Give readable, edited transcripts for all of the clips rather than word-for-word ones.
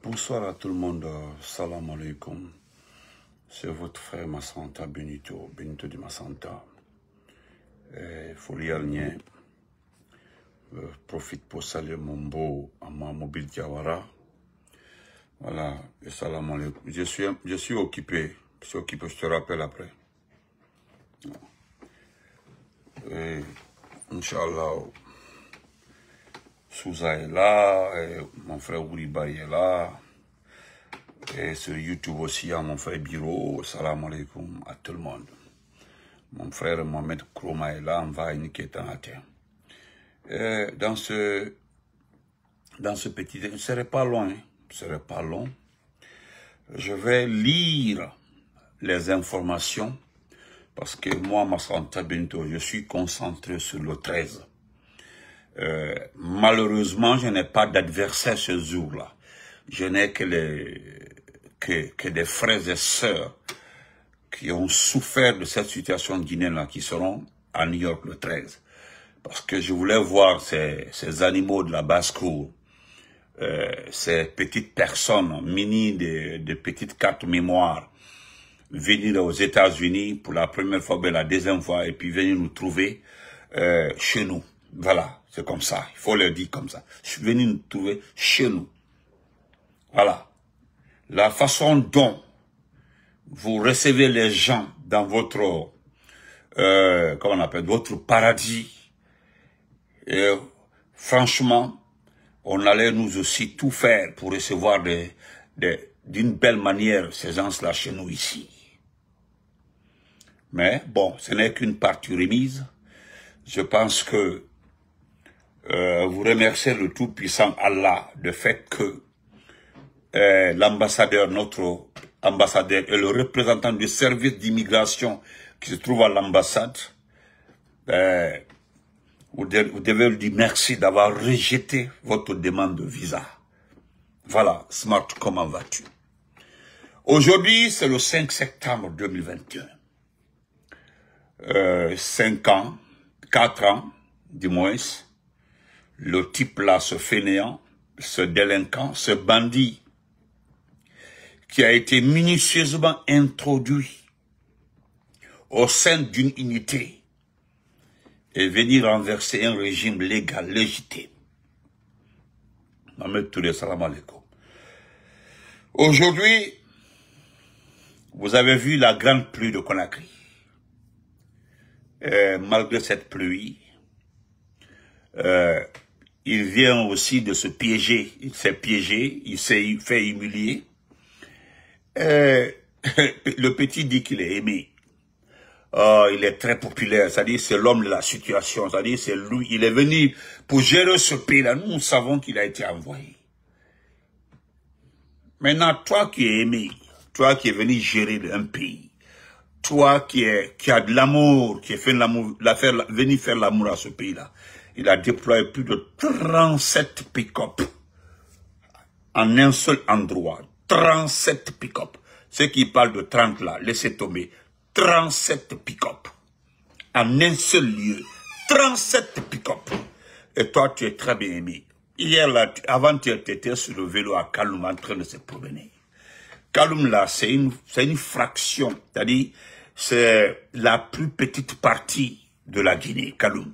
Bonsoir à tout le monde, salam alaikum. C'est votre frère Massanta Benito de Massanta. Folie Alnien. Profite pour saluer mon beau Amma Mobile Diawara. Voilà, et salam alaikum. Je suis occupé, je te rappelle après. Et, Inch'Allah, Souza est là, et mon frère Ouriba est là. Et sur YouTube aussi, mon frère Biro, salam alaikum à tout le monde. Mon frère Mohamed Kroma est là, on va niquer dans la terre. Dans ce petit, ce ne serait pas long, hein, ce serait pas long. Je vais lire les informations parce que moi, Massanta Benito, je suis concentré sur le 13. Malheureusement, je n'ai pas d'adversaire ce jour-là. Je n'ai que des frères et sœurs qui ont souffert de cette situation guinéenne-là, qui seront à New York le 13. Parce que je voulais voir ces animaux de la basse-cour, ces petites personnes munies de petites cartes mémoire, venir aux États-Unis pour la première fois, mais la deuxième fois, et puis venir nous trouver chez nous. Voilà, c'est comme ça, il faut le dire comme ça. Je suis venu nous trouver chez nous. Voilà. La façon dont vous recevez les gens dans votre, comment on appelle, votre paradis, et franchement, on allait nous aussi tout faire pour recevoir d'une belle manière ces gens-là chez nous ici. Mais bon, ce n'est qu'une partie remise. Je pense que vous remerciez le Tout-Puissant Allah de fait que l'ambassadeur, notre ambassadeur et le représentant du service d'immigration qui se trouve à l'ambassade, vous devez lui dire merci d'avoir rejeté votre demande de visa. Voilà, Smart, comment vas-tu? Aujourd'hui, c'est le 5 septembre 2021. 5 ans, 4 ans, du moins, le type là, ce fainéant, ce délinquant, ce bandit, qui a été minutieusement introduit au sein d'une unité et venir renverser un régime légal, légitime. Mohamed Touré, salam alaikum. Aujourd'hui, vous avez vu la grande pluie de Conakry. Malgré cette pluie, il vient aussi de se piéger. Il s'est piégé, il s'est fait humilier. Le petit dit qu'il est aimé. Oh, il est très populaire, c'est-à-dire c'est l'homme de la situation, c'est-à-dire c'est lui, il est venu pour gérer ce pays-là. Nous savons qu'il a été envoyé. Maintenant, toi qui es aimé, toi qui es venu gérer un pays, toi qui as de l'amour, qui est venu faire l'amour à ce pays-là, il a déployé plus de 37 pick-up en un seul endroit. 37 pick-up. Ceux qui parlent de 30 là, laissez tomber. 37 pick-up. En un seul lieu. 37 pick-up. Et toi, tu es très bien aimé. Hier, là, avant-hier, tu étais sur le vélo à Kaloum en train de se promener. Kaloum, là, c'est une fraction. C'est-à-dire, c'est la plus petite partie de la Guinée, Kaloum.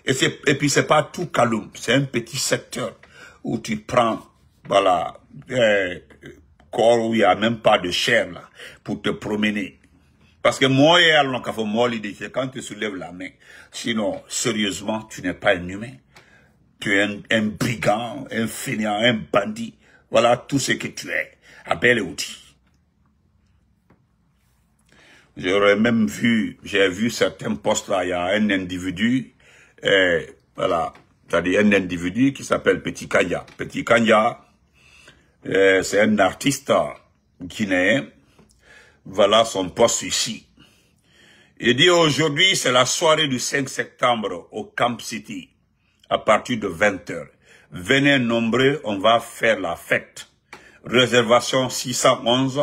Et puis, c'est pas tout Kaloum. C'est un petit secteur où tu prends, voilà, corps où il n'y a même pas de chair, là, pour te promener. Parce que moi, quand tu soulèves la main, sinon, sérieusement, tu n'es pas un humain. Tu es un brigand, un fainéant, un bandit. Voilà tout ce que tu es. À bel outil. J'aurais même vu, j'ai vu certains postes là, il y a un individu, voilà, c'est-à-dire un individu qui s'appelle Petit Kanya. Petit Kanya, c'est un artiste guinéen. Voilà son poste ici. Il dit aujourd'hui, c'est la soirée du 5 septembre au Camp City, à partir de 20h. Venez nombreux, on va faire la fête. Réservation 611,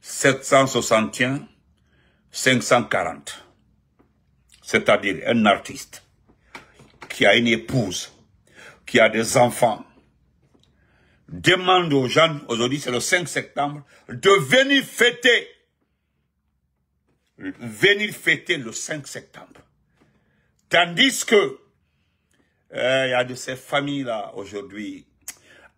761, 540. C'est-à-dire un artiste qui a une épouse, qui a des enfants. demande aux gens, aujourd'hui c'est le 5 septembre, de venir fêter le 5 septembre. Tandis que il y a de ces familles-là aujourd'hui,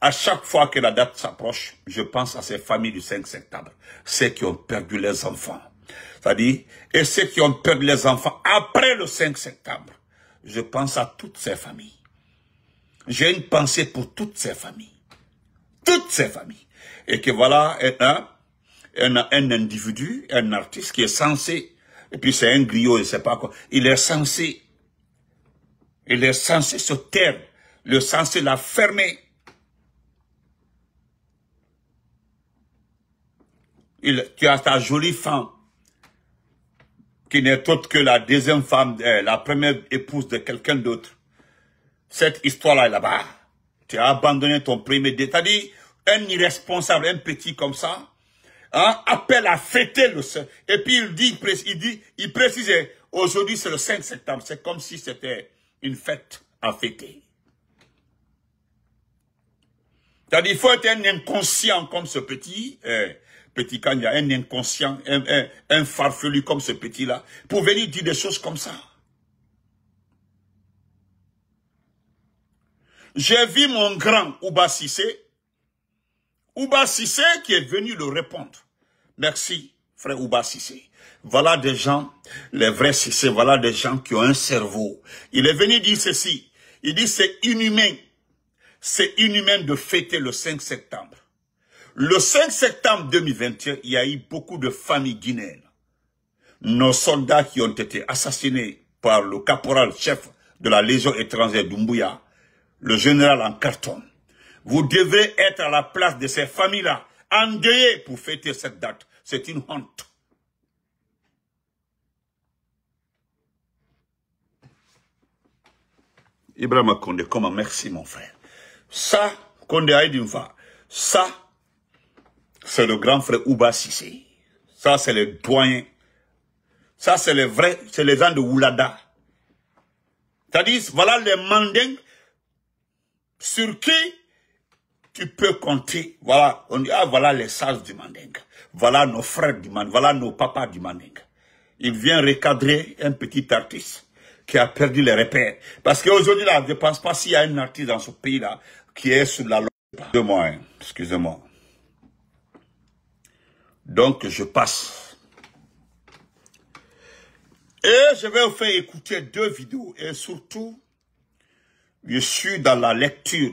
à chaque fois que la date s'approche, je pense à ces familles du 5 septembre, ceux qui ont perdu les enfants. C'est-à-dire, et ceux qui ont perdu les enfants après le 5 septembre, je pense à toutes ces familles. J'ai une pensée pour toutes ces familles. Toutes ces familles. Et que voilà, un individu, un artiste qui est censé, et puis c'est un griot, je ne sais pas quoi, il est censé se taire, il est censé la fermer. Tu as ta jolie femme, qui n'est autre que la deuxième femme, la première épouse de quelqu'un d'autre. Cette histoire-là est là-bas. Tu as abandonné ton premier, c'est-à-dire un irresponsable, un petit comme ça, hein, appelle à fêter le 5. Et puis il précisait, aujourd'hui c'est le 5 septembre, c'est comme si c'était une fête à fêter. C'est-à-dire il faut être un inconscient comme ce petit Kanya, un inconscient, un farfelu comme ce petit-là, pour venir dire des choses comme ça. J'ai vu mon grand Ouba Sissé qui est venu le répondre. Merci, frère Ouba Sissé. Voilà des gens, les vrais Sissé, voilà des gens qui ont un cerveau. Il est venu dire ceci. Il dit c'est inhumain. C'est inhumain de fêter le 5 septembre. Le 5 septembre 2021, il y a eu beaucoup de familles guinéennes. Nos soldats qui ont été assassinés par le caporal-chef de la Légion étrangère d'Umbuya, le général en carton. Vous devez être à la place de ces familles-là, endeuillées pour fêter cette date. C'est une honte. Ibrahima Condé, comment? Merci mon frère. Ça, Condé Aïdimfa, ça, c'est le grand frère Ouba Sissé. Ça, c'est les doyens. Ça, c'est les vrais, c'est les gens de Oulada. C'est-à-dire, voilà les mandingues sur qui tu peux compter. Voilà, on dit, ah, voilà les sages du mandingue. Voilà nos frères du mandingue. Voilà nos papas du mandingue. Il vient recadrer un petit artiste qui a perdu les repères. Parce qu'aujourd'hui, là, je ne pense pas s'il y a un artiste dans ce pays-là qui est sous la loi. Excusez-moi, hein, excusez-moi. Donc, je passe. Et je vais vous faire écouter 2 vidéos. Et surtout, je suis dans la lecture,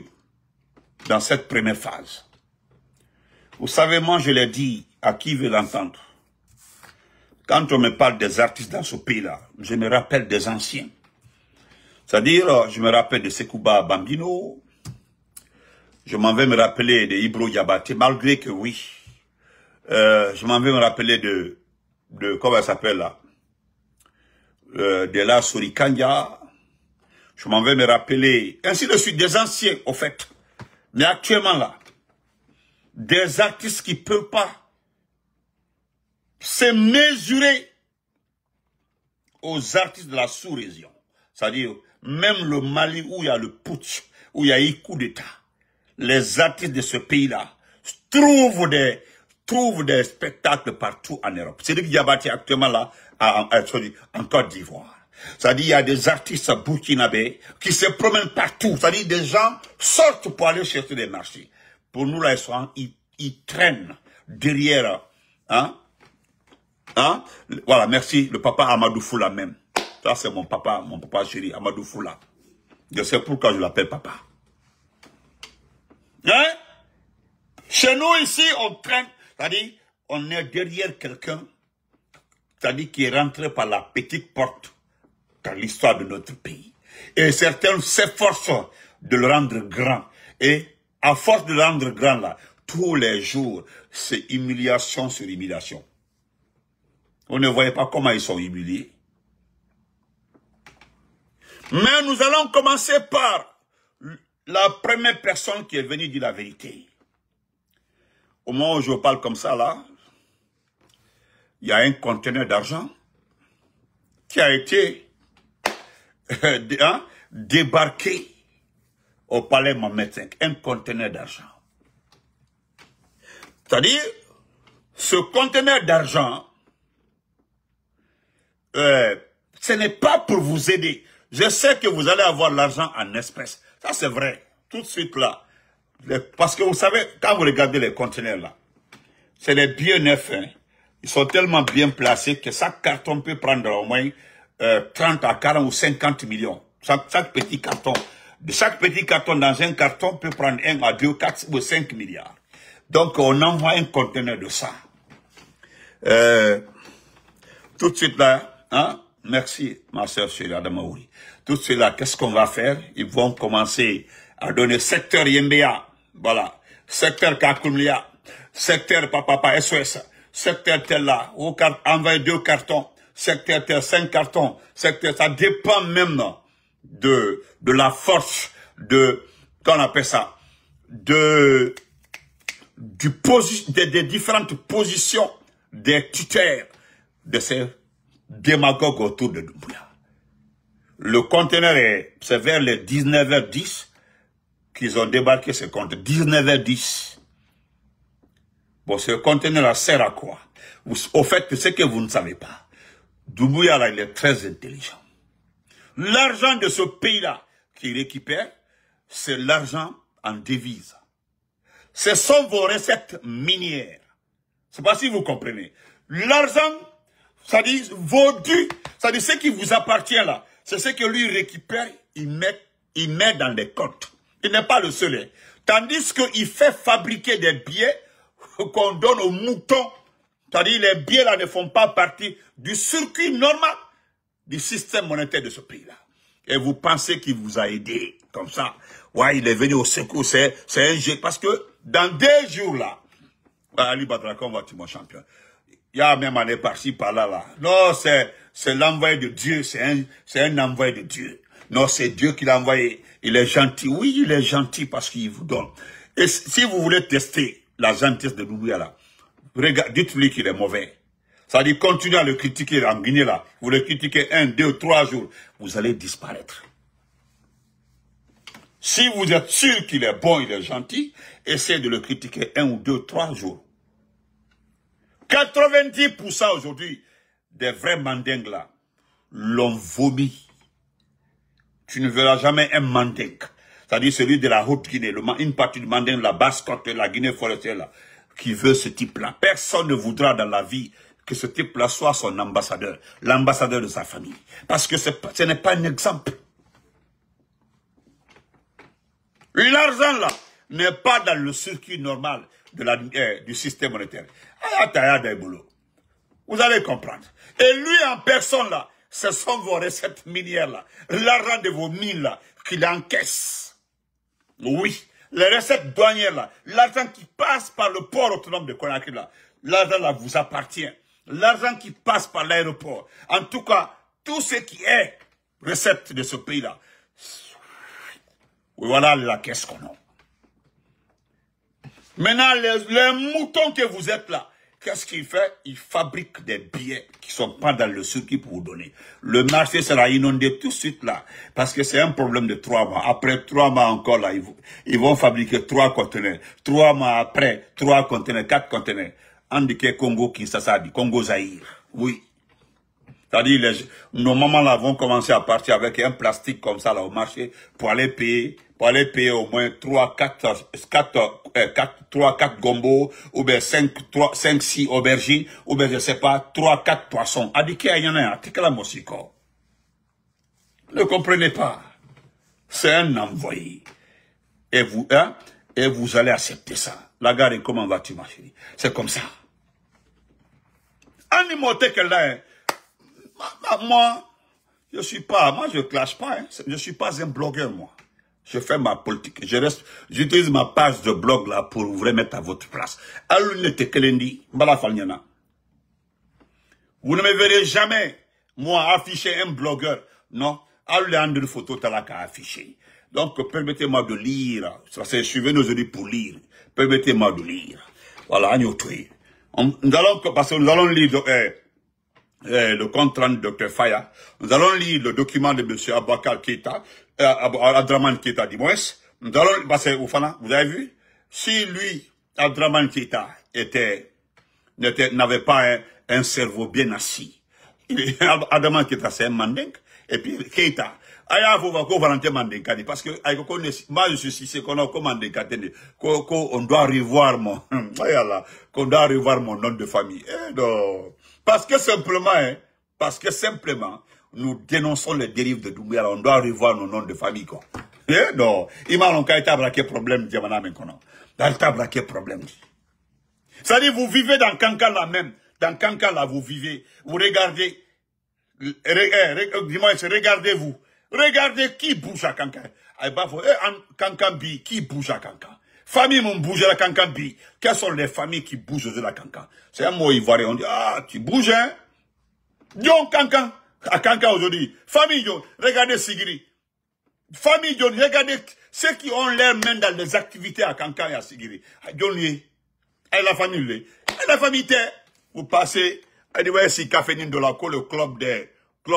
dans cette première phase. Vous savez, moi, je l'ai dit à qui veut l'entendre. Quand on me parle des artistes dans ce pays-là, je me rappelle des anciens. C'est-à-dire, je me rappelle de Sekouba Bambino. Je m'en vais me rappeler de Ibro Yabaté, malgré que oui. Je m'en vais me rappeler de comment elle s'appelle là, de la Sorikanya. Je m'en vais me rappeler, ainsi de suite, des anciens, au fait. Mais actuellement là, des artistes qui ne peuvent pas se mesurer aux artistes de la sous-région. C'est-à-dire, même le Mali où il y a le putsch, où il y a eu coup d'État, les artistes de ce pays-là trouvent des spectacles partout en Europe. C'est lui qui a bâti actuellement là, en Côte d'Ivoire. C'est-à-dire, il y a des artistes burkinabés qui se promènent partout. C'est-à-dire, des gens sortent pour aller chercher des marchés. Pour nous, là, ils traînent derrière, hein? Voilà, merci, le papa Amadou Foula même. Ça, c'est mon papa chéri, Amadou Foula. Je sais pourquoi je l'appelle papa. Hein? Chez nous, ici, on traîne, c'est-à-dire, on est derrière quelqu'un, c'est-à-dire qui est rentré par la petite porte dans l'histoire de notre pays. Et certains s'efforcent de le rendre grand. Et à force de le rendre grand, là, tous les jours, c'est humiliation sur humiliation. Vous ne voyez pas comment ils sont humiliés. Mais nous allons commencer par la première personne qui est venue dire la vérité. Au moment où je parle comme ça, là, il y a un conteneur d'argent qui a été débarqué au palais Mohamed V. Un conteneur d'argent. C'est-à-dire, ce conteneur d'argent, ce n'est pas pour vous aider. Je sais que vous allez avoir l'argent en espèces. Ça, c'est vrai. Tout de suite là. Parce que vous savez, quand vous regardez les conteneurs là, c'est des billets neufs. Hein. Ils sont tellement bien placés que chaque carton peut prendre au moins 30 à 40 ou 50 millions. Chaque petit carton. De chaque petit carton dans un carton peut prendre 1 à 2, 4 ou 5 milliards. Donc, on envoie un conteneur de ça. Tout de suite là, hein? Merci, ma soeur chérie Adamaoui. Tout de suite là, qu'est-ce qu'on va faire? Ils vont commencer à donner secteur Yembea. Voilà. Secteur Kakumlia. Secteur Papa SOS. Secteur tel là. Envoyer 2 cartons. Secteur tel 5 cartons. Secteur, ça dépend même de la force qu'on appelle ça, des différentes positions des tuteurs de ces démagogues autour de Doumbouya. Le conteneur c'est vers les 19h10 qu'ils ont débarqué ce conteneur. 19h10. Bon, ce conteneur-là sert à quoi? Au fait, ce que vous ne savez pas, Doumbouya, là, il est très intelligent. L'argent de ce pays-là qu'il récupère, c'est l'argent en devise. Ce sont vos recettes minières. Je ne sais pas si vous comprenez. L'argent, c'est-à-dire vos dus, c'est-à-dire ce qui vous appartient là, c'est ce que lui récupère, il met dans des comptes. Il n'est pas le seul. Hein. Tandis qu'il fait fabriquer des billets qu'on donne aux moutons. C'est-à-dire les billets là ne font pas partie du circuit normal du système monétaire de ce pays-là. Et vous pensez qu'il vous a aidé comme ça. Ouais, il est venu au secours, c'est un jeu. Parce que dans 2 jours là, Ali Badrakon va être mon champion. Il y a même année par-ci, par-là, là. Non, c'est l'envoyé de Dieu, c'est un envoyé de Dieu. Non, c'est Dieu qui l'a envoyé. Il est gentil. Oui, il est gentil parce qu'il vous donne. Et si vous voulez tester la gentillesse de Doumbouya là, dites-lui qu'il est mauvais. Ça dit, continuez à le critiquer en Guinée là. Vous le critiquez 1, 2, 3 jours, vous allez disparaître. Si vous êtes sûr qu'il est bon, il est gentil, essayez de le critiquer 1 ou 2, 3 jours. 90% aujourd'hui des vrais mandingues là l'ont vomi. Tu ne verras jamais un mandingue, c'est-à-dire celui de la Haute-Guinée, une partie du mandingue, la Basse-Côte, la Guinée forestière là, qui veut ce type-là. Personne ne voudra dans la vie que ce type-là soit son ambassadeur, l'ambassadeur de sa famille. Parce que ce n'est pas un exemple. L'argent là n'est pas dans le circuit normal du système monétaire. Vous allez comprendre. Et lui en personne là, ce sont vos recettes minières là, l'argent de vos mines là, qu'il encaisse. Oui, les recettes douanières là, l'argent qui passe par le port autonome de Conakry là, l'argent là vous appartient. L'argent qui passe par l'aéroport, en tout cas, tout ce qui est recette de ce pays là, voilà la caisse qu'on a. Maintenant, les moutons que vous êtes là, qu'est-ce qu'il fait? Il fabrique des billets qui ne sont pas dans le circuit pour vous donner. Le marché sera inondé tout de suite là, parce que c'est un problème de 3 mois. Après 3 mois encore là, ils vont fabriquer 3 conteneurs. 3 mois après, 3 conteneurs, 4 conteneurs. Indiqué Congo Kinshasa, Congo Zaïre. Oui. C'est-à-dire, nos mamans là vont commencer à partir avec un plastique comme ça là au marché pour aller payer au moins 3-4 gombo, ou bien 5-6 aubergines, ou bien je sais pas, 3-4 poissons. Indiqué il y en a un, ne comprenez pas. C'est un envoyé. Et vous allez accepter ça. La gare, comment vas-tu, ma chérie? C'est comme ça. Animoté que là, moi, je clash pas, hein. Je suis pas un blogueur, moi. Je fais ma politique. J'utilise ma page de blog là pour vous remettre à votre place. Vous ne me verrez jamais, moi, afficher un blogueur. Non. Allu photo talaka affiché. Donc, permettez-moi de lire. Je suis venu aujourd'hui pour lire. Permettez-moi de lire. Voilà, nous allons lire le compte rendu de Dr Faya. Nous allons lire le document de M. Abakar Keita, Adraman Keita, dis-moi. Nous allons, parce que, vous avez vu? Si lui, Abdraman Keïta n'avait pas un cerveau bien assis. Abdraman Keïta, c'est un mandingue. Et puis, Keïta, parce que, moi, je suis ici, qu'on doit revoir qu'on doit revoir mon nom de famille. Parce que simplement, nous dénonçons les dérives de Doumbouya, on doit revoir nos noms de famille, quoi. Non, il m'a braqué problème, braqué problème. C'est-à-dire, vous vivez dans Kankan là même. Dans Kankan là, vous vivez. Vous regardez. Regardez-vous. Regardez qui bouge à Kankan. Kankan Bi, qui bouge à Kankan. Famille m'ont bougé à Kankan Bi. Quelles sont les familles qui bougent de la Kankan? C'est un mot ivoirien. On dit, ah, tu bouges, hein? Dion Kankan. À Kankan aujourd'hui. Famille Dion. Regardez Sigiri. Famille Dion. Regardez ceux qui ont leurs mains dans les activités à Kankan et à Sigiri. Dion et la famille, et la famille, vous passez, si Cafénine de la le club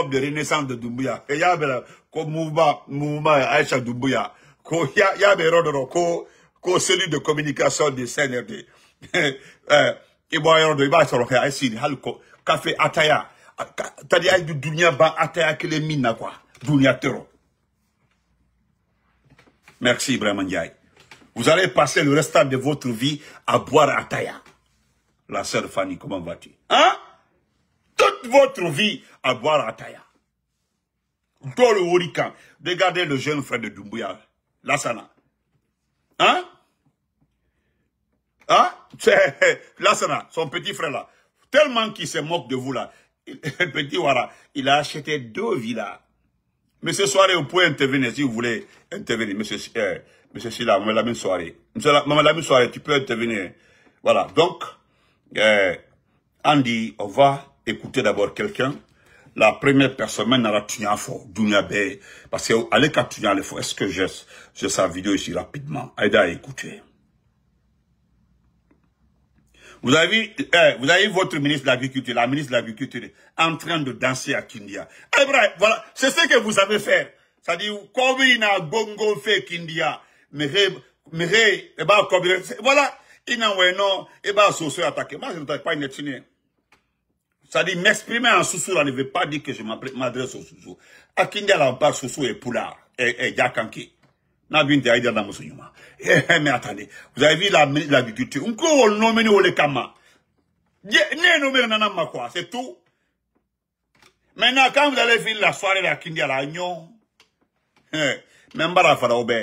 de renaissance de Doumbouya. Et il y a le mouvement Aïcha Doumbouya. Il y a des rodoro, celui de communication de CNRD. Il y a des café Ataya. T'as dit, du Dunia Ba Ataya que les mines, quoi. Dunia Tero. Merci, Ibrahim Ndiaye. Vous allez passer le restant de votre vie à boire Ataya. La sœur Fanny, comment vas-tu? Hein? Toute votre vie à boire Ataya. Dans le Horican. Regardez le jeune frère de Doumbouya. Lassana. Hein? Hein? C'est Lassana, son petit frère là. Tellement qu'il se moque de vous là. Le petit Wara, il a acheté 2 villas. Mais ce soir, vous pouvez intervenir si vous voulez intervenir. Monsieur Silla, la même soirée. La même soirée, tu peux intervenir. Voilà. Donc, Andy, on va écouter d'abord quelqu'un. La première personne, Nara Tunyafo, Dunyabe. Parce que, allez, quand Tunyafo, est-ce que j'ai sa vidéo ici rapidement? Aïda à écouter. Vous avez vu votre ministre de l'Agriculture, la ministre de l'Agriculture, en train de danser à Kindia. Eh ben, voilà, c'est ce que vous savez faire. C'est-à-dire, comme il a bongo fait Kindia, voilà, il n'a pas non, et bah, Soso attaqué. Moi, je ne t'ai pas une étude. C'est-à-dire, m'exprimer en Soso, ça ne veut pas dire que je m'adresse au Soso. À Kindia, là, on parle Soso et Poulard, et Yakanki. Mais attendez, vous avez vu la ministre de l'Agriculture. C'est tout. Maintenant, quand vous allez faire la soirée de la Kindia, la Nyon, même pas la Faraoube,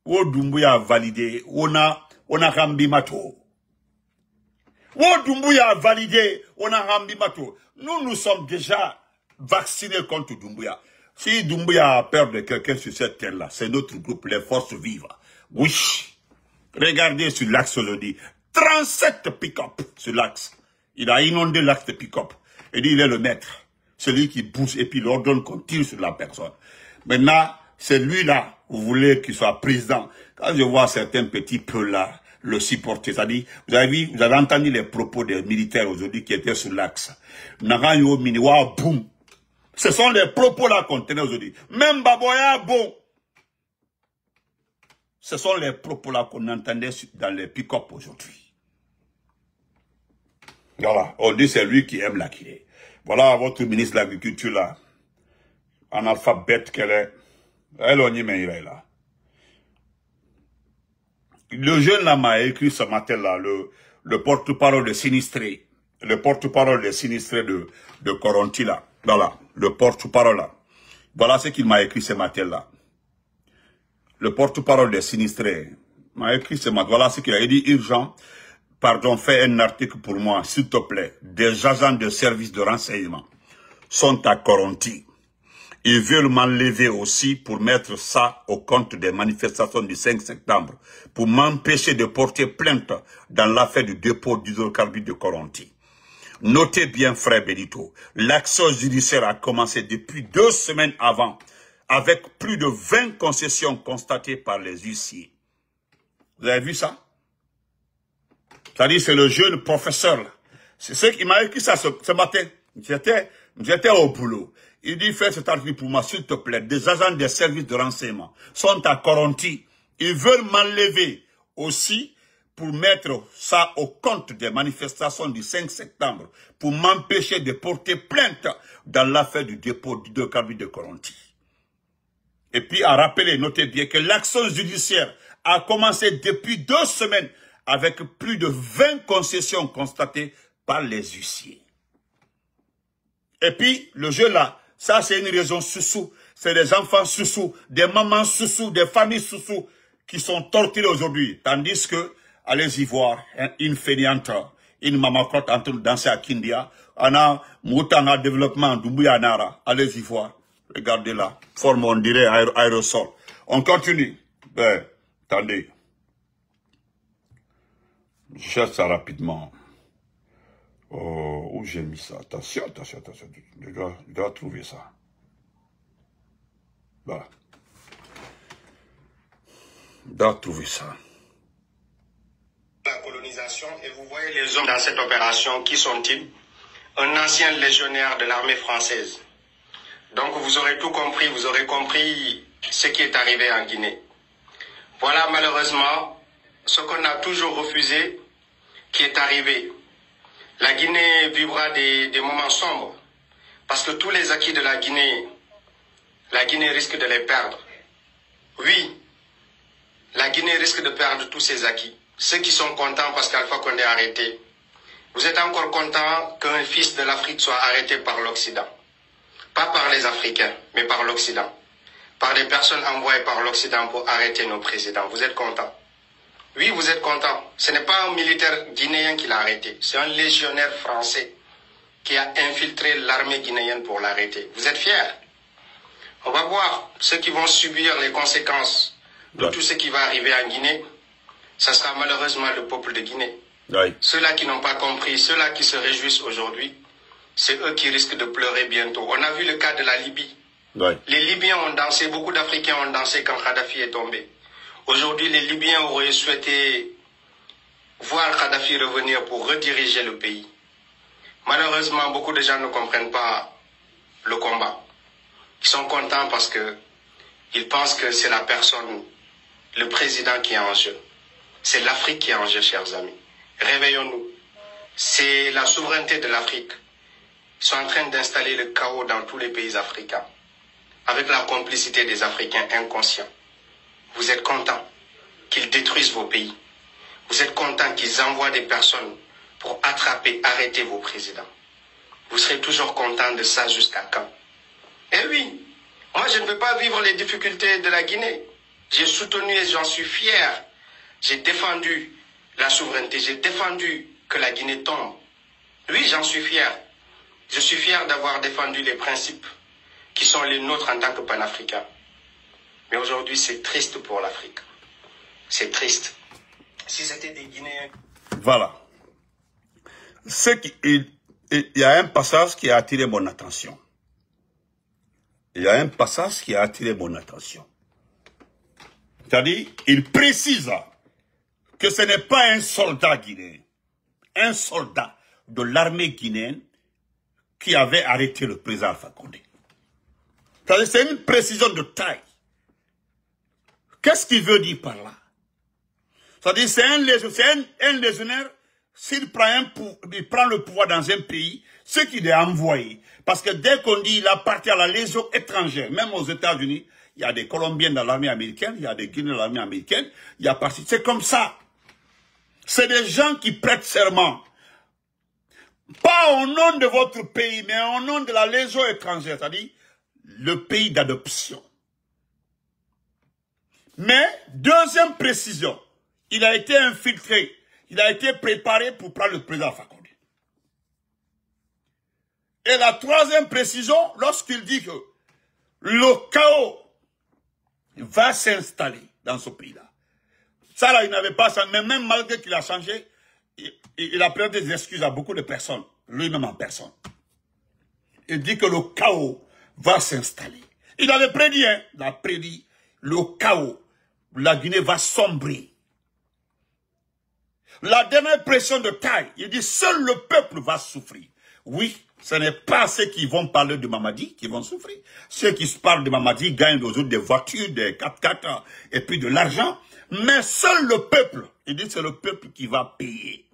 où Doumbouya a validé, on a Rambi Mato. Où Doumbouya a validé, on a Rambi Mato. Nous sommes déjà vaccinés contre Doumbouya. Si Doumbouya a peur de quelqu'un sur cette terre-là, c'est notre groupe, les forces vives. Oui. Regardez sur l'axe aujourd'hui. 37 pick-up sur l'axe. Il a inondé l'axe de pick-up. Et dit, il est le maître. Celui qui bouge et puis il ordonne qu'on tire sur la personne. Maintenant, c'est lui-là, vous voulez qu'il soit président. Quand je vois certains petits peu là, le supporter, c'est-à-dire, vous avez entendu les propos des militaires aujourd'hui qui étaient sur l'axe. Naranyo Miniwa, boum. Ce sont les propos-là qu'on tenait aujourd'hui. Même Baboya, bon. Ce sont les propos-là qu'on entendait dans les pick-up aujourd'hui. Voilà. On dit c'est lui qui aime la Guinée. Voilà votre ministre de l'Agriculture là. Analphabète qu'elle est. Elle on y met, il est là. Le jeune là m'a écrit ce matin là, le porte-parole de sinistré. Le porte-parole des sinistrés de Coronti là. Voilà, le porte-parole là. Voilà ce qu'il m'a écrit ce matin-là. Le porte-parole des sinistrés m'a écrit ce matin. Voilà ce qu'il a dit. Urgent, pardon, fais un article pour moi, s'il te plaît. Des agents de service de renseignement sont à Coronti. Ils veulent m'enlever aussi pour mettre ça au compte des manifestations du 5 septembre. Pour m'empêcher de porter plainte dans l'affaire du dépôt d'hydrocarbures de Coronti. Notez bien, frère Benito, l'action judiciaire a commencé depuis 2 semaines avant, avec plus de 20 concessions constatées par les huissiers. Vous avez vu ça? C'est-à-dire, c'est le jeune professeur, là. C'est ce qui m'a écrit ça ce matin. J'étais au boulot. Il dit, fais cet article pour moi, s'il te plaît. Des agents des services de renseignement sont à Coronti. Ils veulent m'enlever aussi pour mettre ça au compte des manifestations du 5 septembre, pour m'empêcher de porter plainte dans l'affaire du dépôt de carbone de Koronti. Et puis à rappeler, notez bien que l'action judiciaire a commencé depuis 2 semaines avec plus de 20 concessions constatées par les huissiers. Et puis le jeu là, ça c'est une raison sous-sous, c'est des enfants sous-sous, des mamans sous-sous, des familles sous-sous qui sont torturées aujourd'hui, tandis que allez-y voir une fainéante, une maman crotte en train de danser à Kindia, on a Moutanga développement d'Umbuya Nara, allez-y voir. Regardez là, forme on dirait aérosol. On continue. Ben, attendez. Je cherche ça rapidement. Oh, où j'ai mis ça? Attention. Je dois trouver ça. Voilà. Je dois trouver ça. La colonisation, et vous voyez les hommes dans cette opération, qui sont-ils? Un ancien légionnaire de l'armée française. Donc vous aurez tout compris, vous aurez compris ce qui est arrivé en Guinée. Voilà malheureusement ce qu'on a toujours refusé qui est arrivé. La Guinée vivra des moments sombres parce que tous les acquis de la Guinée risque de les perdre. Oui, la Guinée risque de perdre tous ses acquis. Ceux qui sont contents parce qu'Alpha Condé est arrêté, vous êtes encore contents qu'un fils de l'Afrique soit arrêté par l'Occident. Pas par les Africains, mais par l'Occident. Par des personnes envoyées par l'Occident pour arrêter nos présidents. Vous êtes contents? Oui, vous êtes contents. Ce n'est pas un militaire guinéen qui l'a arrêté. C'est un légionnaire français qui a infiltré l'armée guinéenne pour l'arrêter. Vous êtes fiers? On va voir ceux qui vont subir les conséquences de tout ce qui va arriver en Guinée. Ça sera malheureusement le peuple de Guinée. Oui. Ceux-là qui n'ont pas compris, ceux-là qui se réjouissent aujourd'hui, c'est eux qui risquent de pleurer bientôt. On a vu le cas de la Libye. Oui. Les Libyens ont dansé, beaucoup d'Africains ont dansé quand Kadhafi est tombé. Aujourd'hui, les Libyens auraient souhaité voir Kadhafi revenir pour rediriger le pays. Malheureusement, beaucoup de gens ne comprennent pas le combat. Ils sont contents parce que ils pensent que c'est la personne, le président qui est en jeu. C'est l'Afrique qui est en jeu, chers amis. Réveillons-nous. C'est la souveraineté de l'Afrique. Ils sont en train d'installer le chaos dans tous les pays africains, avec la complicité des Africains inconscients. Vous êtes contents qu'ils détruisent vos pays. Vous êtes contents qu'ils envoient des personnes pour attraper, arrêter vos présidents. Vous serez toujours contents de ça jusqu'à quand? Eh oui, moi je ne veux pas vivre les difficultés de la Guinée. J'ai soutenu et j'en suis fier. J'ai défendu la souveraineté, j'ai défendu que la Guinée tombe. Oui, j'en suis fier. Je suis fier d'avoir défendu les principes qui sont les nôtres en tant que panafricains. Mais aujourd'hui, c'est triste pour l'Afrique. C'est triste. Si c'était des Guinéens... Voilà. Il y a un passage qui a attiré mon attention. Il y a un passage qui a attiré mon attention. C'est-à-dire, il précise que ce n'est pas un soldat guinéen, un soldat de l'armée guinéenne qui avait arrêté le président Alpha Condé. C'est une précision de taille. Qu'est-ce qu'il veut dire par là? C'est-à-dire, c'est un légionnaire, s'il prend le pouvoir dans un pays, ce qu'il est envoyé. Parce que dès qu'on dit qu'il appartient à la légion étrangère, même aux États-Unis, il y a des Colombiens dans l'armée américaine, il y a des Guinéens dans l'armée américaine, il y a parti. C'est comme ça. C'est des gens qui prêtent serment. Pas au nom de votre pays, mais au nom de la légion étrangère, c'est-à-dire le pays d'adoption. Mais, deuxième précision, il a été infiltré, il a été préparé pour prendre le président Alpha Condé. Et la troisième précision, lorsqu'il dit que le chaos va s'installer dans ce pays-là. Ça, là, il n'avait pas ça, mais même malgré qu'il a changé, il a présenté des excuses à beaucoup de personnes, lui-même en personne. Il dit que le chaos va s'installer. Il avait prédit, hein, il a prédit le chaos. La Guinée va sombrer. La dernière pression de taille, il dit seul le peuple va souffrir. Oui, ce n'est pas ceux qui vont parler de Mamadi qui vont souffrir. Ceux qui se parlent de Mamadi gagnent aux autres des voitures, des 4x4 et puis de l'argent. Mais seul le peuple, il dit c'est le peuple qui va payer.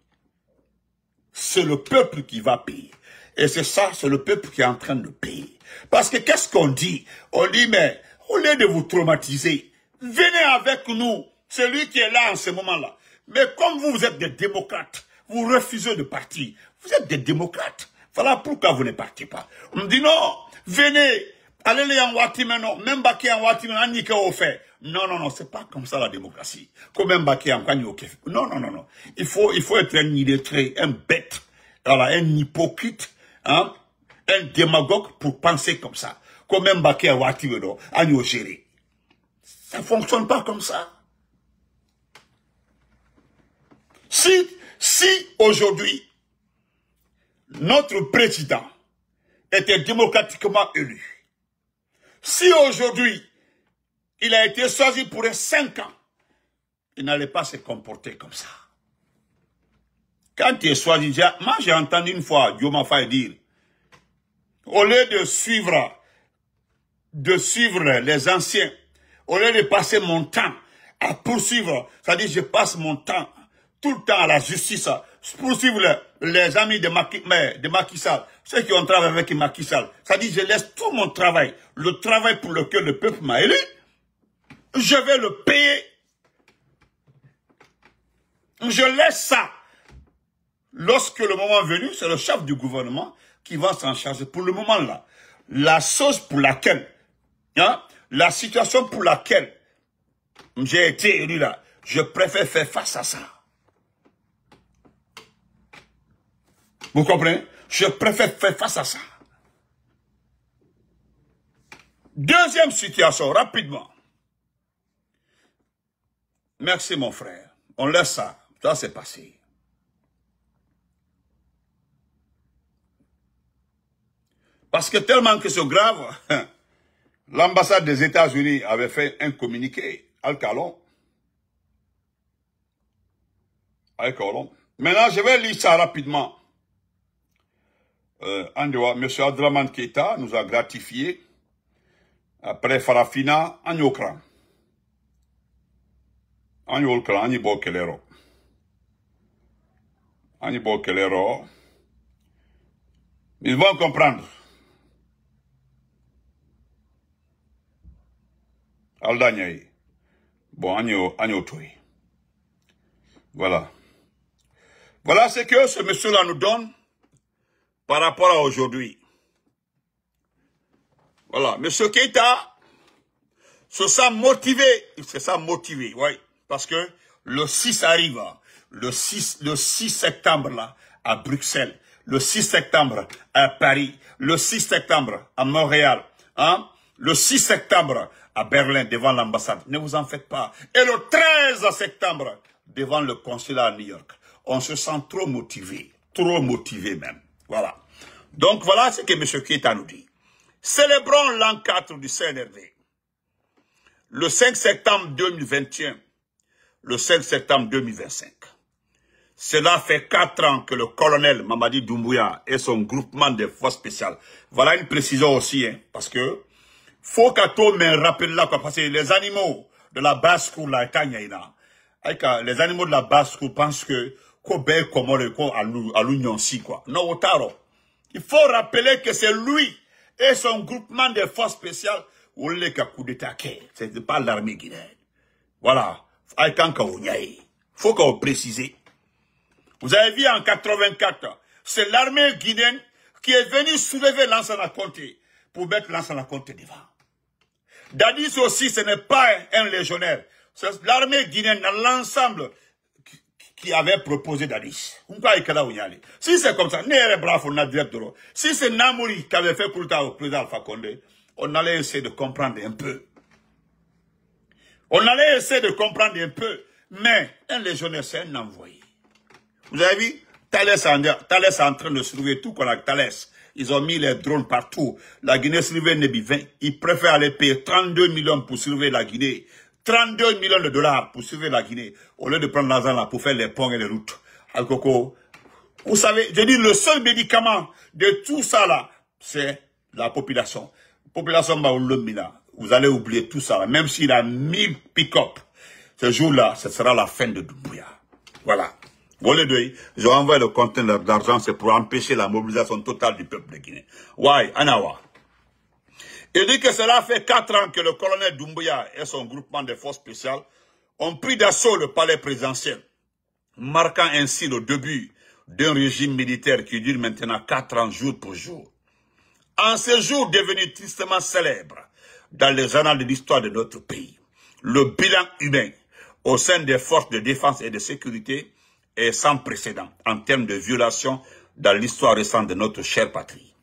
C'est le peuple qui va payer. Et c'est ça, c'est le peuple qui est en train de payer. Parce que qu'est-ce qu'on dit? On dit, mais au lieu de vous traumatiser, venez avec nous, celui qui est là en ce moment-là. Mais comme vous êtes des démocrates, vous refusez de partir. Vous êtes des démocrates. Voilà pourquoi vous ne partez pas. On me dit non, venez, allez en Watime, non, même Baki en Watime, on n'y au fait. Non, non, non, c'est pas comme ça la démocratie. Comme même Baki en Kanye au fait. Non, non, non, non. Il faut être un illettré, un bête, voilà, un hypocrite, hein, un démagogue pour penser comme ça. Comme même Baki en Watime, non, on y géré. Ça fonctionne pas comme ça. Si aujourd'hui, notre président était démocratiquement élu, si aujourd'hui, il a été choisi pour 5 ans, il n'allait pas se comporter comme ça. Quand il est choisi, moi j'ai entendu une fois Dioma Faye dire, au lieu de suivre les anciens, au lieu de passer mon temps à poursuivre, c'est-à-dire je passe mon temps tout le temps à la justice, poursuivre les amis de Macky Sall, ceux qui ont travaillé avec Macky Sall. C'est-à-dire je laisse tout mon travail, le travail pour lequel le peuple m'a élu, je vais le payer. Je laisse ça. Lorsque le moment est venu, c'est le chef du gouvernement qui va s'en charger. Pour le moment là, la chose pour laquelle, hein, la situation pour laquelle j'ai été élu là, je préfère faire face à ça. Vous comprenez? Je préfère faire face à ça. Deuxième situation, rapidement. Merci mon frère. On laisse ça. Ça c'est passé. Parce que tellement que c'est grave, l'ambassade des États-Unis avait fait un communiqué. Al-Kalon. Maintenant, je vais lire ça rapidement. M. Abdraman Keita nous a gratifié après Farafina en Yokran. En Yokran, en Ibo Kelero. En Ibo Kelero. Ils vont comprendre. Aldanyaï. Bon, Agno Toui. Voilà. Voilà ce que ce monsieur-là nous donne par rapport à aujourd'hui. Voilà. Monsieur Keita se sent motivé. Il se sent motivé, oui. Parce que le 6 arrive. Le 6 septembre, là, à Bruxelles. Le 6 septembre à Paris. Le 6 septembre à Montréal. Hein? Le 6 septembre à Berlin, devant l'ambassade. Ne vous en faites pas. Et le 13 septembre, devant le consulat à New York. On se sent trop motivé même. Voilà. Donc voilà ce que M. Keita nous dit. Célébrons l'an 4 du CNRD. Le 5 septembre 2021, le 5 septembre 2025. Cela fait 4 ans que le colonel Mamadi Doumbouya et son groupement de forces spéciales. Voilà une précision aussi, hein, parce que faut qu'à tout me rappelle là, parce que les animaux de la basse-cour, là, les animaux de la basse-cour pensent que à l'union si, quoi. Non, Otaro. Il faut rappeler que c'est lui et son groupement de forces spéciales où les coup d'état, c'est pas l'armée guinéenne. Voilà. Faut qu'on précise. Vous avez vu en 84, c'est l'armée guinéenne qui est venue soulever Lansana Conté pour mettre Lansana Conté devant. Dadis aussi, ce n'est pas un légionnaire. C'est l'armée guinéenne dans l'ensemble qui avait proposé Dadis. Si c'est comme ça, si c'est Namouri qui avait fait coup d'État au président Alpha Condé, on allait essayer de comprendre un peu. Mais un légionnaire, c'est un envoyé. Vous avez vu, Thales est en train de surveiller tout qu'on a Thales. Ils ont mis les drones partout. La Guinée surveille Nebi 20. Ils préfèrent aller payer 32 millions pour surveiller la Guinée. 32 millions de dollars pour surveiller la Guinée. Au lieu de prendre l'argent là pour faire les ponts et les routes. Al-Koko. Vous savez, je dis, le seul médicament de tout ça là, c'est la population. Population, vous allez oublier tout ça là. Même s'il a 1000 pick-up. Ce jour-là, ce sera la fin de Doumbouya. Voilà. Ils ont envoyé le conteneur d'argent, c'est pour empêcher la mobilisation totale du peuple de Guinée. Ouais, Anawa. Il dit que cela fait 4 ans que le colonel Doumbouya et son groupement de forces spéciales ont pris d'assaut le palais présidentiel, marquant ainsi le début d'un régime militaire qui dure maintenant 4 ans jour pour jour. En ce jour devenu tristement célèbre dans les annales de l'histoire de notre pays, le bilan humain au sein des forces de défense et de sécurité est sans précédent en termes de violations dans l'histoire récente de notre chère patrie.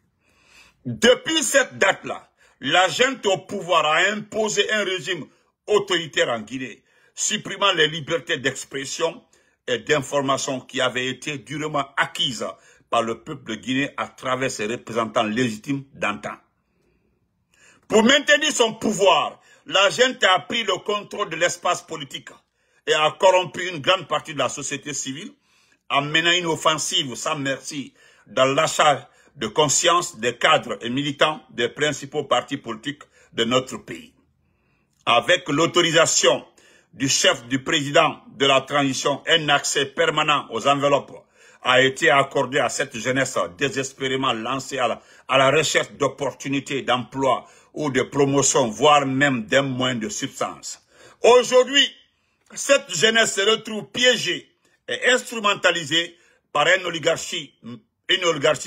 Depuis cette date-là, la junte au pouvoir a imposé un régime autoritaire en Guinée, supprimant les libertés d'expression et d'information qui avaient été durement acquises par le peuple de Guinée à travers ses représentants légitimes d'antan. Pour maintenir son pouvoir, la junte a pris le contrôle de l'espace politique et a corrompu une grande partie de la société civile en menant une offensive sans merci dans l'achat de conscience des cadres et militants des principaux partis politiques de notre pays. Avec l'autorisation du chef du président de la transition, un accès permanent aux enveloppes a été accordé à cette jeunesse désespérément lancée à la recherche d'opportunités d'emploi ou de promotion, voire même d'un moyen de substance. Aujourd'hui, cette jeunesse se retrouve piégée et instrumentalisée par une oligarchie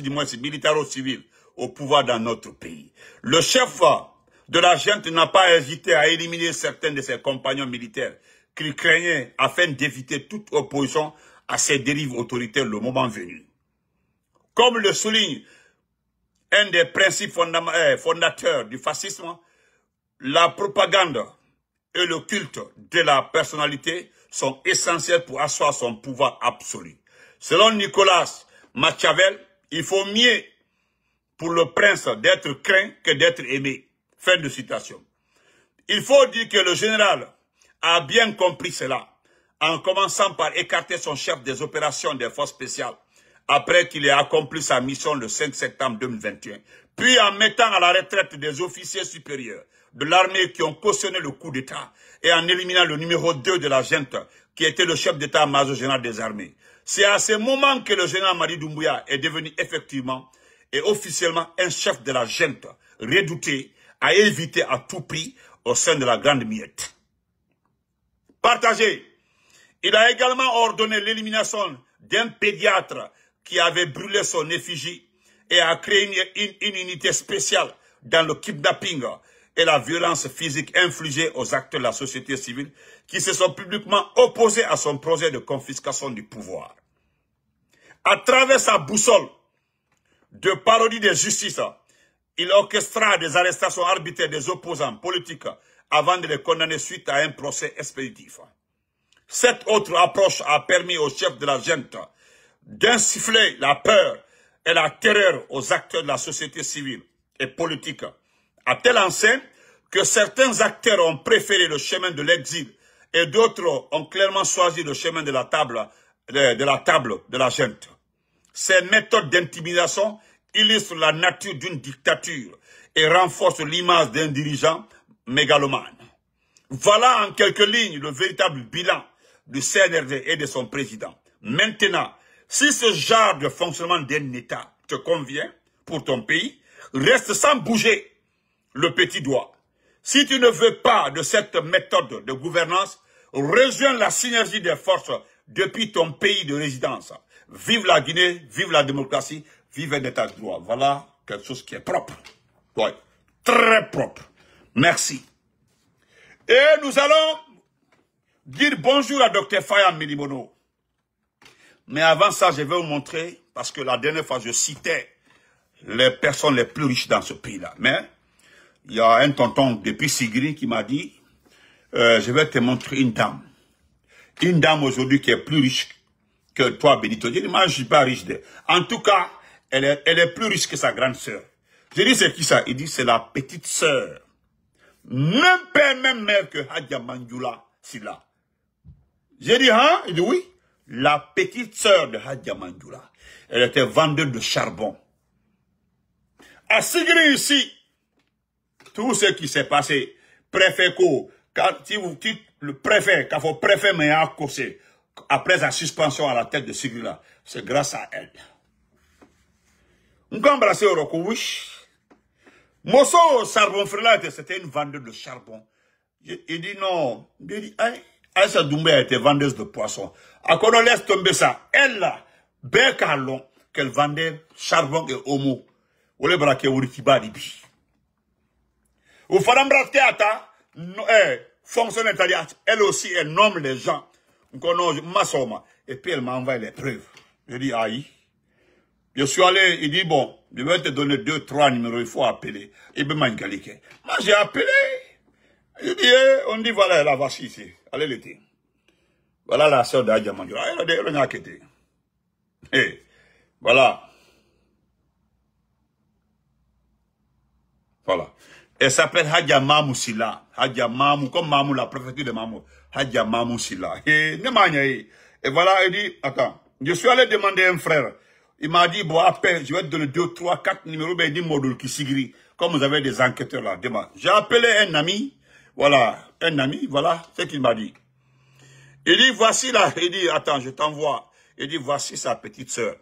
du moins militaro-civile au pouvoir dans notre pays. Le chef de la junte n'a pas hésité à éliminer certains de ses compagnons militaires qu'il craignait afin d'éviter toute opposition à ces dérives autoritaires le moment venu. Comme le souligne un des principes fondateurs du fascisme, la propagande et le culte de la personnalité sont essentiels pour asseoir son pouvoir absolu. Selon Nicolas Machiavel, il faut mieux pour le prince d'être craint que d'être aimé. Fin de citation. Il faut dire que le général a bien compris cela, en commençant par écarter son chef des opérations des forces spéciales, après qu'il ait accompli sa mission le 5 septembre 2021, puis en mettant à la retraite des officiers supérieurs de l'armée qui ont cautionné le coup d'État et en éliminant le numéro 2 de la junte, qui était le chef d'État-major général des armées. C'est à ce moment que le général Mamadi Doumbouya est devenu effectivement et officiellement un chef de la junte, redouté, à éviter à tout prix au sein de la grande miette. Partagé. Il a également ordonné l'élimination d'un pédiatre qui avait brûlé son effigie et a créé une unité spéciale dans le kidnapping et la violence physique infligée aux acteurs de la société civile qui se sont publiquement opposés à son projet de confiscation du pouvoir. À travers sa boussole de parodie de justice, il orchestra des arrestations arbitraires des opposants politiques avant de les condamner suite à un procès expéditif. Cette autre approche a permis au chef de la junte d'insuffler la peur et la terreur aux acteurs de la société civile et politique, à tel enseigne que certains acteurs ont préféré le chemin de l'exil et d'autres ont clairement choisi le chemin de la table de la junte. Ces méthodes d'intimidation illustrent la nature d'une dictature et renforcent l'image d'un dirigeant mégalomane. Voilà en quelques lignes le véritable bilan du CNRD et de son président. Maintenant, si ce genre de fonctionnement d'un État te convient pour ton pays, reste sans bouger le petit doigt. Si tu ne veux pas de cette méthode de gouvernance, rejoins la synergie des forces depuis ton pays de résidence. Vive la Guinée, vive la démocratie, vive un État de droit. Voilà quelque chose qui est propre. Ouais, très propre. Merci. Et nous allons dire bonjour à Dr Faya Milimono. Mais avant ça, je vais vous montrer, parce que la dernière fois, je citais les personnes les plus riches dans ce pays-là. Mais il y a un tonton depuis Sigri qui m'a dit, je vais te montrer une dame. Une dame aujourd'hui qui est plus riche que toi, Benito. Je dis, moi, je ne suis pas riche. En tout cas, elle est plus riche que sa grande sœur. Je dis, c'est qui ça? Il dit, c'est la petite sœur. Même père, même mère que Hadja Mandjoula Silla. J'ai dit, hein? Il dit, oui. La petite sœur de Hadja Mandjoula. Elle était vendeuse de charbon. À Sigri ici, tout ce qui s'est passé, Préféco, le préfet, quand le préfet m'a accosé, après sa suspension à la tête de Sigri-là, c'est grâce à elle. On peut embrasser au Roko, oui. Mosso, charbon frère, c'était une vendeuse de charbon. Il dit non. Il dit, Aïssa Doumbé était vendeuse de poissons. À quoi on laisse tomber ça? Elle là, bien calon, qu'elle vendait charbon et homo. Ou les braquets ou rikiba dibi. Ou Fadambraté Ata, fonctionnaire italienne, elle aussi, elle nomme les gens. Et puis elle m'a envoyé les preuves. Je dis, aïe. Je suis allé, il dit, bon, je vais te donner 2, 3 numéros, il faut appeler. Et bien, moi, j'ai appelé. Je dis, on dit, voilà, la voici ici. Allez l'été. Voilà la sœur d'Adja Mandiola. Elle a quitté. Et voilà. Voilà. Elle s'appelle Hadja Mamou Silla. Hadja Mamou, comme Mamou, la préfecture de Mamou. Hadja Mamou Silla. Et voilà, il dit, attends, je suis allé demander à un frère. Il m'a dit, bon, après, je vais te donner 2, 3, 4 numéros, ben, il dit Modul Kisigri. Comme vous avez des enquêteurs là, demain. J'ai appelé un ami, voilà, c'est ce qu'il m'a dit. Il dit, voici là, il dit, attends, je t'envoie. Il dit, voici sa petite sœur.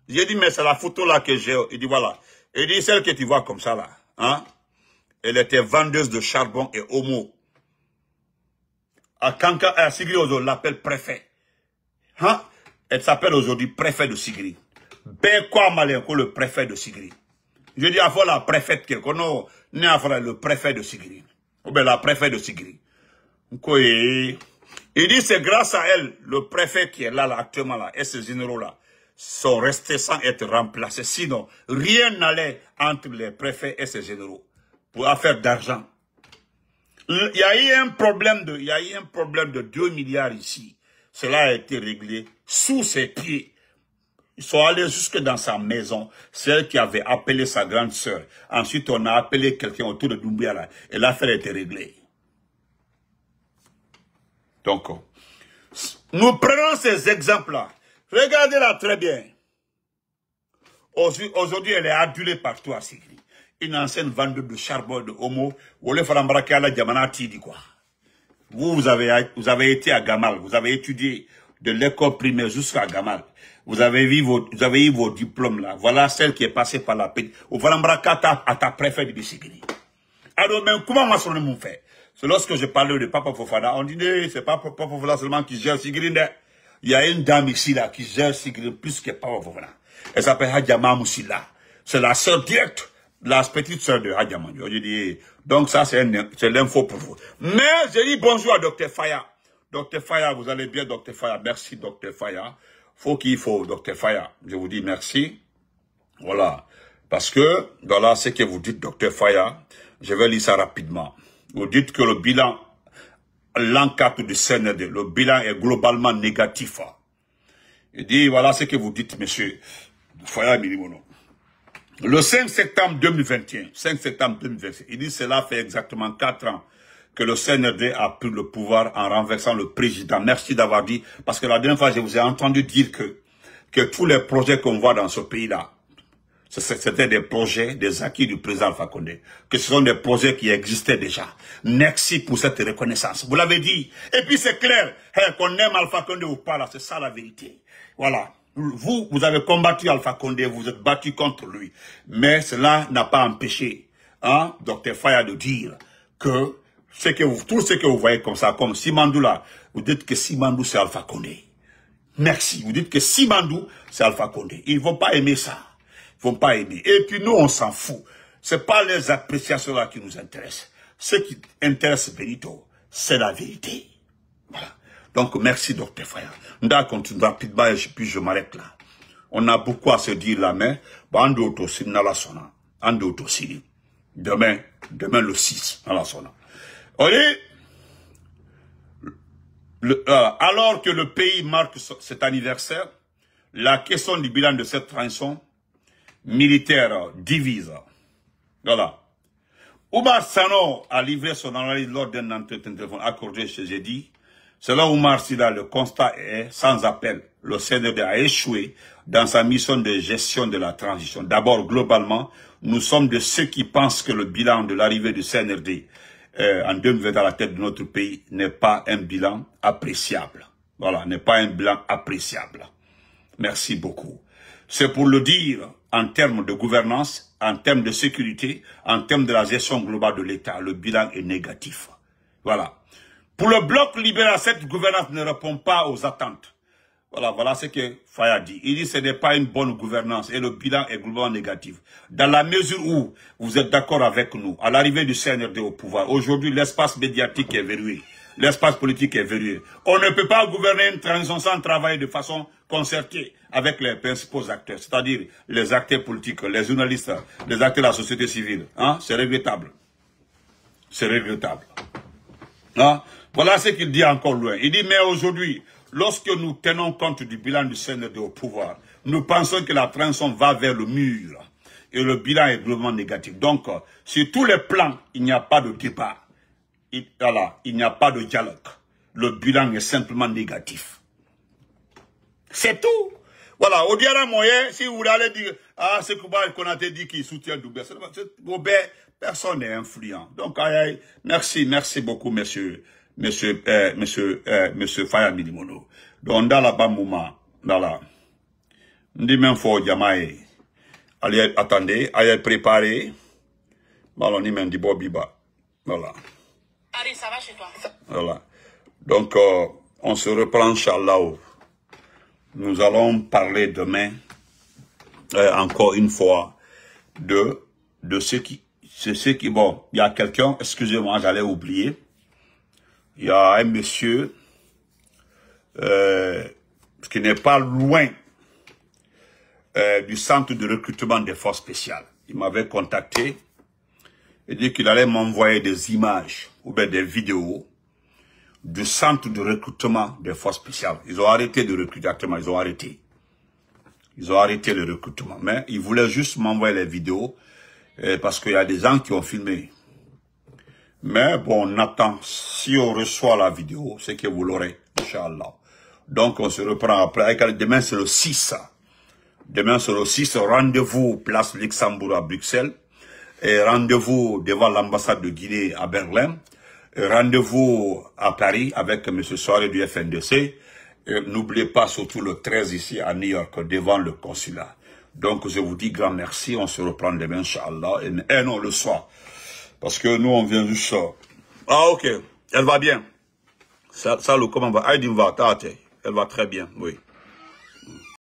J'ai dit, mais c'est la photo là que j'ai. Il dit, voilà. Il dit, celle que tu vois comme ça là, hein. Elle était vendeuse de charbon et homo. À Kanka, à Sigri, on l'appelle préfet. Hein? Elle s'appelle aujourd'hui préfet de Sigri. Ben quoi malin le préfet de Sigri. Je dis à fois la préfète qui connaît, le préfet de Sigri. Ou bien la préfète de Sigri. Il dit c'est grâce à elle, le préfet qui est là, actuellement là, et ces généraux là, sont restés sans être remplacés. Sinon, rien n'allait entre les préfets et ces généraux pour affaire d'argent. Il y a eu un problème de 2 milliards ici. Cela a été réglé sous ses pieds. Ils sont allés jusque dans sa maison. C'est elle qui avait appelé sa grande sœur. Ensuite, on a appelé quelqu'un autour de Doumbouya et l'affaire a été réglée. Donc, nous prenons ces exemples-là. Regardez-la très bien. Aujourd'hui, elle est adulée partout à Sigri. Une ancienne vendeuse de charbon de homo. Vous avez été à Gamal. Vous avez étudié de l'école primaire jusqu'à Gamal. Vous avez eu vos diplômes là. Voilà celle qui est passée par la paix. Au Valambraka à ta préfète de Sigri. Alors, mais comment moi, son nom fait? C'est lorsque je parlais de Papa Fofana, on dit, c'est pas Papa Fofana seulement qui gère Sigri. Il y a une dame ici là qui gère Sigri plus que Papa Fofana. Elle s'appelle Hadja Mamou Silla. C'est la sœur directe, la petite sœur de Hadja Mandiola. Je dis, donc ça c'est l'info pour vous. Mais je dis bonjour à Dr Faya. Dr Faya, vous allez bien Dr Faya. Merci Dr Faya. Faut Dr Faya. Je vous dis merci. Voilà. Parce que, voilà ce que vous dites Dr Faya. Je vais lire ça rapidement. Vous dites que le bilan, l'enquête du CND, le bilan est globalement négatif. Il dit, voilà ce que vous dites, monsieur Faya Milimono. Le 5 septembre 2021, il dit, cela fait exactement 4 ans que le CNRD a pris le pouvoir en renversant le président. Merci d'avoir dit, parce que la dernière fois, je vous ai entendu dire que tous les projets qu'on voit dans ce pays-là, c'était des projets, des acquis du président Alpha Condé, que ce sont des projets qui existaient déjà. Merci pour cette reconnaissance. Vous l'avez dit. Et puis c'est clair, qu'on aime Alpha Condé ou pas, là, c'est ça la vérité. Voilà. Vous avez combattu Alpha Condé, vous êtes battu contre lui. Mais cela n'a pas empêché, hein, Dr Faya de dire que tout ce que vous voyez comme ça, comme Simandou là, vous dites que Simandou c'est Alpha Condé. Merci. Vous dites que Simandou c'est Alpha Condé. Ils vont pas aimer ça. Ils vont pas aimer. Et puis nous, on s'en fout. C'est pas les appréciations là qui nous intéressent. Ce qui intéresse Benito, c'est la vérité. Voilà. Donc, merci, Dr Faya. On va continuer rapidement et puis je m'arrête là. On a beaucoup à se dire là, mais, demain le 6, à la sona. Alors que le pays marque cet anniversaire, la question du bilan de cette transition militaire divise. Voilà. Oumar Sano a livré son analyse lors d'un entretien téléphone accordé chez Jeudi. Selon Oumar Silla, le constat est sans appel. Le CNRD a échoué dans sa mission de gestion de la transition. D'abord, globalement, nous sommes de ceux qui pensent que le bilan de l'arrivée du CNRD en 2020 à la tête de notre pays n'est pas un bilan appréciable. Voilà, n'est pas un bilan appréciable. Merci beaucoup. C'est pour le dire en termes de gouvernance, en termes de sécurité, en termes de la gestion globale de l'État. Le bilan est négatif. Voilà. Pour le bloc libéral, cette gouvernance ne répond pas aux attentes. Voilà ce que Faye a dit. Il dit que ce n'est pas une bonne gouvernance et le bilan est globalement négatif. Dans la mesure où vous êtes d'accord avec nous, à l'arrivée du CNRD au pouvoir, aujourd'hui l'espace médiatique est verrouillé, l'espace politique est verrouillé. On ne peut pas gouverner une transition sans travailler de façon concertée avec les principaux acteurs, c'est-à-dire les acteurs politiques, les journalistes, les acteurs de la société civile. Hein? C'est regrettable. C'est regrettable. Hein? Voilà ce qu'il dit encore loin. Il dit, mais aujourd'hui, lorsque nous tenons compte du bilan du CNRD au pouvoir, nous pensons que la transition va vers le mur. Et le bilan est globalement négatif. Donc, sur tous les plans, il n'y a pas de débat. Voilà, il n'y a pas de dialogue. Le bilan est simplement négatif. C'est tout. Voilà, au diara moyen, si vous allez dire, ah, c'est qu'on a dit qu'il soutient Doubert. Doubert, personne n'est influent. Donc, merci beaucoup, monsieur Faye Milimono. Donc, dans la Bamouma, dans la, ndi même fort Jamaï, allez, attendez, allez préparer, voilà, ni même di Bobiba, voilà. Allez, ça va chez toi. Voilà. Donc, on se reprend, Inch'Allah. Nous allons parler demain, encore une fois, de ce qui, bon, il y a quelqu'un, excusez-moi, j'allais oublier. Il y a un monsieur qui n'est pas loin du centre de recrutement des forces spéciales. Il m'avait contacté et dit qu'il allait m'envoyer des images ou bien des vidéos du centre de recrutement des forces spéciales. Ils ont arrêté de recruter actuellement, ils ont arrêté. Ils ont arrêté le recrutement. Mais ils voulaient juste m'envoyer les vidéos parce qu'il y a des gens qui ont filmé. Mais bon, on attend. Si on reçoit la vidéo, c'est que vous l'aurez, Inch'Allah. Donc, on se reprend après. Demain, c'est le 6. Demain, c'est le 6. Rendez-vous place Luxembourg à Bruxelles. Et rendez-vous devant l'ambassade de Guinée à Berlin. Rendez-vous à Paris avec M. Soare du FNDC. N'oubliez pas surtout le 13 ici à New York devant le consulat. Donc, je vous dis grand merci. On se reprend demain, Inch'Allah. Et non, le soir. Parce que nous, on vient juste... Ah, ok. Elle va bien. Ça, le comment va? Elle va très bien, oui.